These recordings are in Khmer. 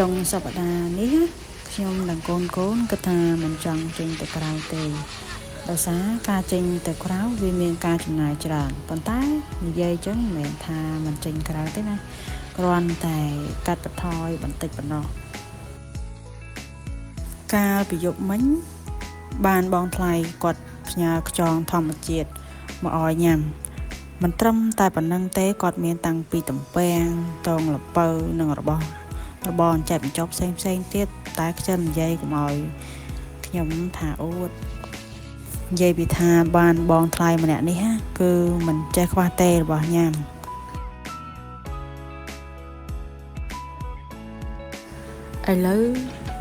trongសប្តាហ៍នេះខ្ញុំនិងកូនគិតថាមិនចង់ចេញទៅក្រៅទេដោយសារការចេញទៅក្រៅវាមានការចំណាយច្រើនប៉ុន្តែនិយាយចឹងមិនមែនថាមិនចេញក្រៅទេណាគ្រាន់តែកាត់បន្ថយបន្តិចប៉ុណ្ណោះកាលពីយប់មិញបានបងថ្លៃគាត់ផ្ញើខ្យងធម្មជាតិមកឲ្យញ៉ាំមិនត្រឹមតែប៉ុណ្្នឹងទេគាត់មានតាំងពីទំពាំងតងលពៅនិងរបស់អញ្ចែកបញ្ចប់ផ្សេងទៀតតែខ្ជិលនិយាយកុំឲ្យខ្ញុំថាអួតនិយាយពីថាបានបងថ្លៃម្នាក់នេះគឺមិនចេះខ្វះទេរបស់ញ៉ាំឥឡូវ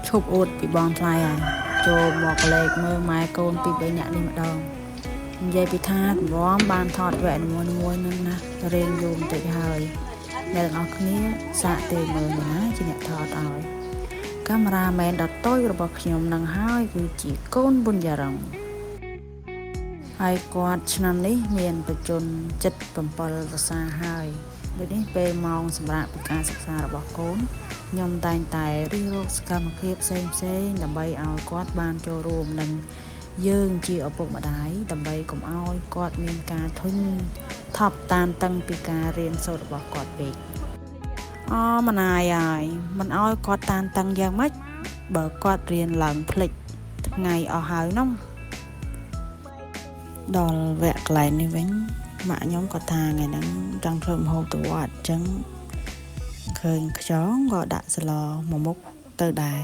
ឈប់អួតពីបងថ្លៃហើយចូលមកលេខមើលម៉ែកូនពី3នាក់នេះម្ដងនិយាយពីថាកម្រំបានថតវគ្គនីមួយនឹងណារៀងយូរបន្តិចហើយអ្នកទាំងអស់គ្នាសាកទេមើលណាជាអ្នកថតឲ្យកាមេរ៉ាមែនដ៏តូចរបស់ខ្ញុំនឹងហើយគឺជាកូនប៊ុនយ៉ារ៉ុងហើយគាត់ឆ្នាំនេះមានបច្ចុប្បន្ន77 វស្សាហើយដូចនេះពេលម៉ោងសម្រាប់ពីការសិក្សារបស់កូនខ្ញុំតែងតែរៀបរកសកម្មភាពផ្សេងដើម្បីឲ្យគាត់បានចូលរួមនឹងយើងជាឪពុកម្ដាយដើម្បីកុំឲ្យគាត់មានការធុញថប់តានតឹងពីការរៀនសូត្ររបស់គាត់ពេកមិនអាយហើយមិនឲ្យគាត់តានតឹងយ៉ាងម៉េចបើគាត់រៀនឡើងភ្លេចថ្ងៃអស់ហើយនោះដល់វគ្គកន្លែងនេះវិញម៉ាក់ខ្ញុំគាត់ថាថ្ងៃហ្នឹងចង់ធ្វើម្ហូបទៅវត្តអញ្ចឹងឃើញខ្យងក៏ដាក់ស្លមួយមុខទៅដែរ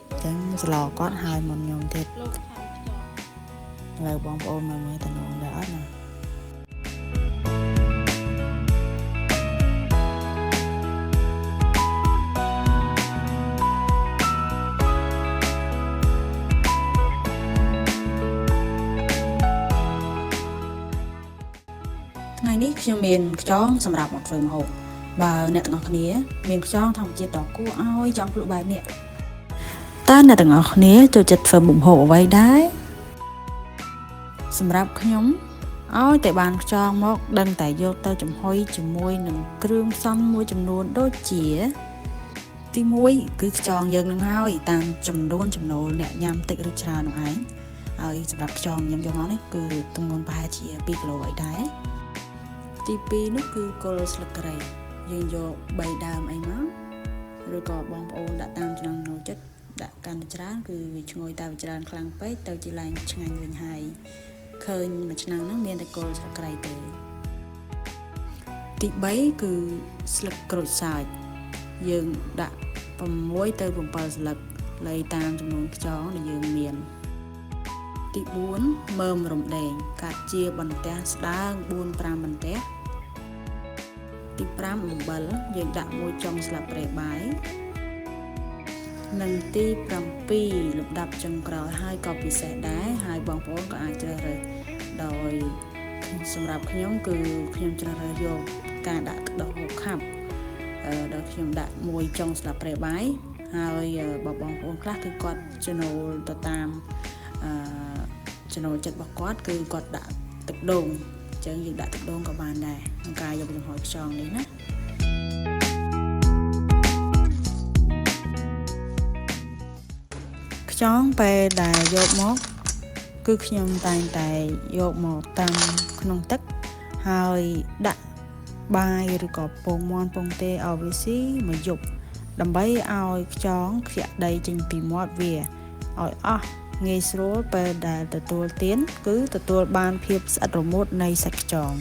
អញ្ចឹងស្លគាត់ហើយមុនខ្ញុំទៀតលើបងប្អូនមើលតំណងដែរអត់ណាថ្ងៃនេះខ្ញុំមានខ្យងសម្រាប់មកធ្វើម្ហូបបើអ្នកទាំងអស់គ្នាមានខ្យងធម្មជាតិដ៏គួរឲ្យចង់ភ្លក់បែបនេះតើអ្នកទាំងអស់គ្នាចូលចិត្តធ្វើម្ហូបអ្វីដែរសម្រាប់ខ្ញុំឲ្យតែបានខ្យងមកដឹងតែយកទៅចំហុយជាមួយនឹងគ្រឿងផ្សំមួយចំនួនដូចជាទី1គឺខ្យងយើងនឹងហើយតាមចំនួនចំណូលអ្នកញ៉ាំតិចឬច្រើននោះឯងហើយសម្រាប់ខ្យងខ្ញុំយកមកនេះគឺទម្ងន់ប្រហែលជា2 គីឡូអីដែរទី2នោះគឺគល់ស្លឹកគ្រៃយើងយក3ដើមអីមកឬក៏បងប្អូនដាក់តាមចំណង់ចំណូលចិត្តដាក់កាន់តែច្រើនគឺវាឈ្ងុយតែវាច្រើនខ្លាំងពេកទៅជាឡើងឆ្ងាញ់វិញហើយឃើញមួយឆ្នាំហ្នឹងមានតែគល់ស្លឹកគ្រៃទេទី3គឺស្លឹកក្រូចសើចយើងដាក់6ទៅ7ស្លឹកលៃតាមចំនួនខ្យងដែលយើងមានទី4មើមរំដេងកាត់ជាបន្ទះស្ដើង 4-5 បន្ទះទី5អំបិលយើងដាក់មួយចុងស្លាបព្រាបាយនិងទី7លំដាប់ចុងក្រោយហើយក៏ពិសេសដែរហើយបងប្អូនក៏អាចជ្រើសរើសដោយសម្រាប់ខ្ញុំគឺខ្ញុំជ្រើសរើសយកការដាក់ទឹកដោះគោខាប់ដោយខ្ញុំដាក់មួយចុងស្លាបព្រាបាយហើយបងប្អូនខ្លះគឺគាត់ចំណូលទៅតាមចំណូលចិត្តរបស់គាត់គឺគាត់ដាក់ទឹកដូងអញ្ចឹងយើងដាក់ទឹកដូងក៏បានដែរក្នុងការយកចំហុយខ្យងនេះណាខ្យងពេលដែលយកមកគឺខ្ញុំតែងតែយកមកតាំងក្នុងទឹកហើយដាក់បាយឬក៏ពងមាន់ពងទេឲ្យវាស៊ីមួយយប់ដើម្បីឲ្យខ្យងខ្ជាក់ដីចេញពីមាត់វាឲ្យអស់ងាយស្រួលពេលដែលទទួលទានគឺទទួលបានភាពស្អិតរមួតនៃសាច់ខ្យង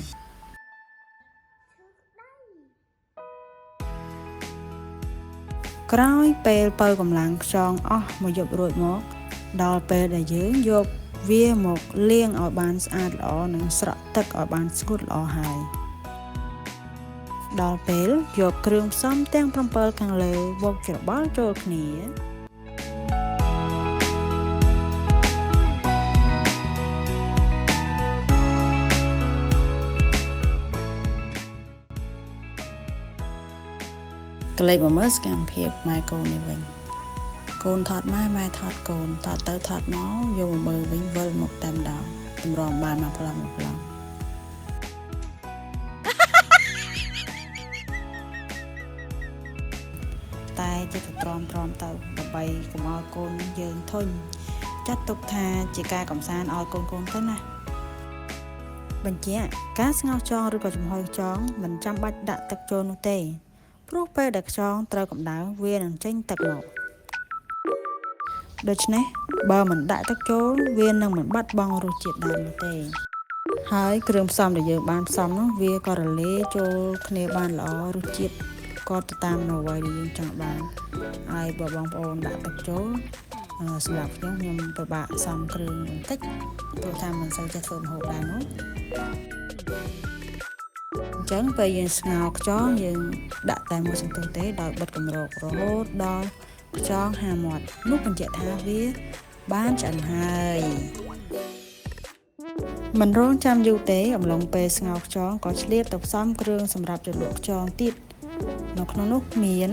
ក្រោយពេលបើកម្លាំងខ្យងអស់មួយយប់រួចមកដល់ពេលដែលយើងយកវាមកលាងឲ្យបានស្អាតល្អនិងស្រក់ទឹកឲ្យបានស្ងួតល្អហើយដល់ពេលយកគ្រឿងផ្សំទាំង7ខាងលើមកច្របល់ចូលគ្នាកលេចមកមើលសកម្មភាពម៉ែកូននេះវិញកូនថតម៉ែថតកូនថតទៅថតមកយកមកមើលវិញវិលមកតែម្ដងតម្រាំបានមកប្លង់តែ ចិត្តទ្រាំទៅដើម្បីកុំឲ្យកូនយើងធុញចាត់ទុកថាជាការកំសាន្តឲ្យកូនទៅណាបញ្ជាក់ការស្ងោរខ្យងឬក៏ចំហុយខ្យងមិនចាំបាច់ដាក់ទឹកចូលនោះទេព្រោះពេលដែលខ្យងត្រូវកម្ដៅវានឹងចេញទឹកមកដូច្នេះបើមិនដាក់ទឹកចូលវានឹងមិនបាត់បង់រសជាតិដើមនោះទេហើយគ្រឿងផ្សំដែលយើងបានផ្សំនោះវាក៏រលាយចូលគ្នាបានល្អរសជាតិក៏ទៅតាមនៅអ្វីដែលយើងចង់បានហើយបើបងប្អូនដាក់ទឹកចូលសម្រាប់ខ្ញុំពិបាកសំគ្រឿងបន្តិចព្រោះថាមិនសូវចេះធ្វើម្ហូបដែរនោះអញ្ចឹងពេលយើងស្ងោរខ្យងយើងដាក់តែមួយសន្ទុះទេដោយបិទគម្របរហូតដល់ខ្យងហាមាត់នោះបញ្ជាក់ថាវាបានឆ្អិនហើយមិនរងចាំយូរទេអំឡុងពេលស្ងោរខ្យងក៏ឆ្លៀតទៅផ្សំគ្រឿងសម្រាប់ជ្រលក់ខ្យងទៀតនៅក្នុងនោះមាន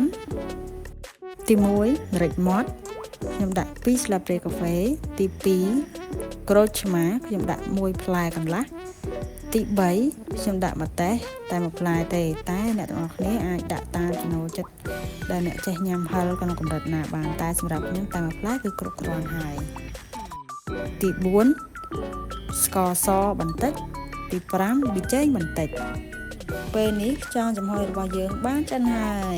ទី1ម្រេចម៉ត់ខ្ញុំដាក់2ស្លាបព្រាកាហ្វេទី2ក្រូចឆ្មាខ្ញុំដាក់1ផ្លែកន្លះទី3ខ្ញុំដាក់ម្ទេសតែ1ផ្លែទេតែអ្នកទាំងអស់គ្នាអាចដាក់តាមចំណូលចិត្តដែលអ្នកចេះញ៉ាំហឹរក្នុងកម្រិតណាបានតែសម្រាប់ខ្ញុំតែ1ផ្លែគឺគ្រប់គ្រាន់ហើយទី4ស្ករសបន្តិចទី5ប៊ីចេងបន្តិចពេលនេះខ្យងចំហុយរបស់យើងបានឆ្អិនហើយ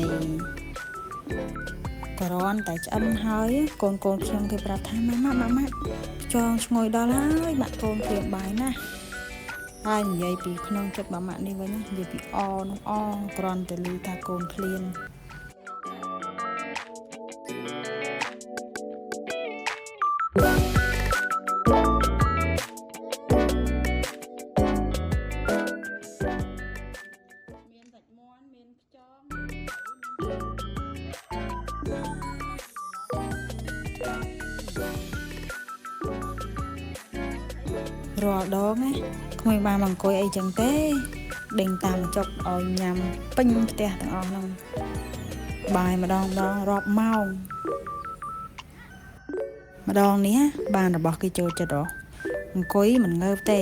គ្រាន់តែឆ្អិនហើយកូនខ្ញុំគេប្រាប់ថាម៉ាក់ខ្យងឈ្ងុយដល់ហើយម៉ាក់កូនព្រាមបាយណាស់ហើយនិយាយពីក្នុងចិត្តម៉ាក់នេះវិញនិយាយពីនោះគ្រាន់តែឮថាកូនឃ្លានរាល់ដងណាគ្មានបានមកអង្គុយអីចឹងទេដេញតាមចុកឲ្យញ៉ាំពេញផ្ទះទាំងអស់ហ្នឹងបាយម្ដងរាប់ម៉ោងម្ដងនេះបានរបស់គេចូលចិត្តអង្គុយមិនងើបទេ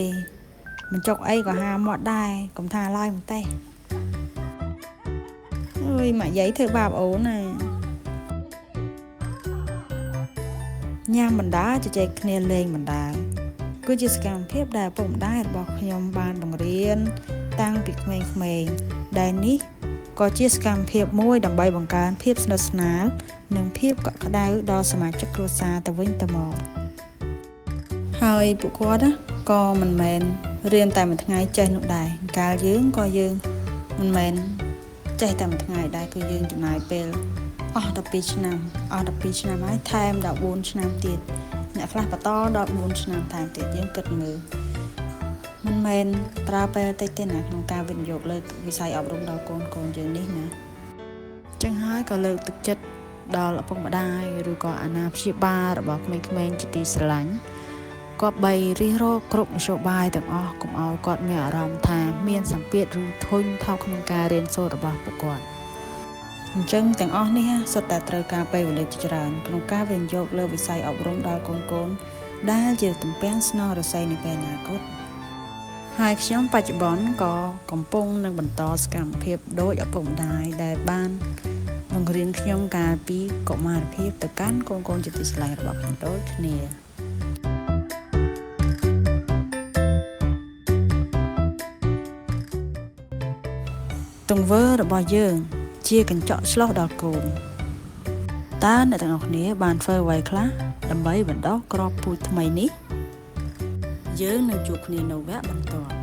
មិនចុកអីក៏ហាមាត់ដែរកុំថាឡើយម្ទេសអើយម៉ាក់យាយធ្វើបាបអូនណាញ៉ាំបណ្ដាជជែកគ្នាលេងបណ្ដាគឺជាសកម្មភាពដែលឪពុកម្ដាយរបស់ខ្ញុំបានបង្រៀនតាំងពីក្មេងៗដែលនេះក៏ជាសកម្មភាពមួយដើម្បីបង្កើនភាពស្និទ្ធស្នាលនិងភាពកក់ក្ដៅដល់សមាជិកគ្រួសារទៅវិញទៅមកហើយពួកគាត់ក៏មិនមែនរៀនតែមួយថ្ងៃចេះនោះដែរកាលយើងមិនមែនចេះតែមួយថ្ងៃដែរគឺយើងចំណាយពេលអស់12ឆ្នាំហើយថែម14ឆ្នាំទៀតអ្នកខ្លះបន្តដល់4ឆ្នាំថែមទៀតយើងគិតមើលមិនមែនប្រើពេលតិចទេណាក្នុងការវិនិយោគលើវិស័យអប់រំដល់កូនយើងនេះណាចឹងហើយក៏លើកទឹកចិត្តដល់ឪពុកម្ដាយឬក៏អាណាព្យាបាលរបស់ក្មេងៗជាទីស្រឡាញ់គប្បីរិះរកគ្រប់មធ្យោបាយទាំងអស់កុំឲ្យគាត់មានអារម្មណ៍ថាមានសម្ពាធឬធុញថប់ក្នុងការរៀនសូត្ររបស់ពួកគាត់អញ្ចឹងទាំងអស់នេះសុទ្ធតែត្រូវការពេលវេលាជាច្រើនក្នុងការវិនិយោគលើវិស័យអប់រំដល់កូនដែលជាទំពាំងស្នងរស័យនៃពេលអនាគតហើយខ្ញុំបច្ចុប្បន្នក៏កំពុងនឹងបន្តសកម្មភាពដោយឪពុកម្ដាយដែលបានបង្រៀនខ្ញុំកាលពីកុមារភាពទៅកាន់កូនជាទីស្រឡាញ់របស់ខ្ញុំដូចគ្នាទង្វើរបស់យើងជាកញ្ចក់ឆ្លុះដល់កូនតើអ្នកទាំងអស់គ្នាបានធ្វើអ្វីខ្លះដើម្បីបណ្ដុះគ្រាប់ពូជថ្មីនេះយើងនឹងជួបគ្នានៅវគ្គបន្ទាប់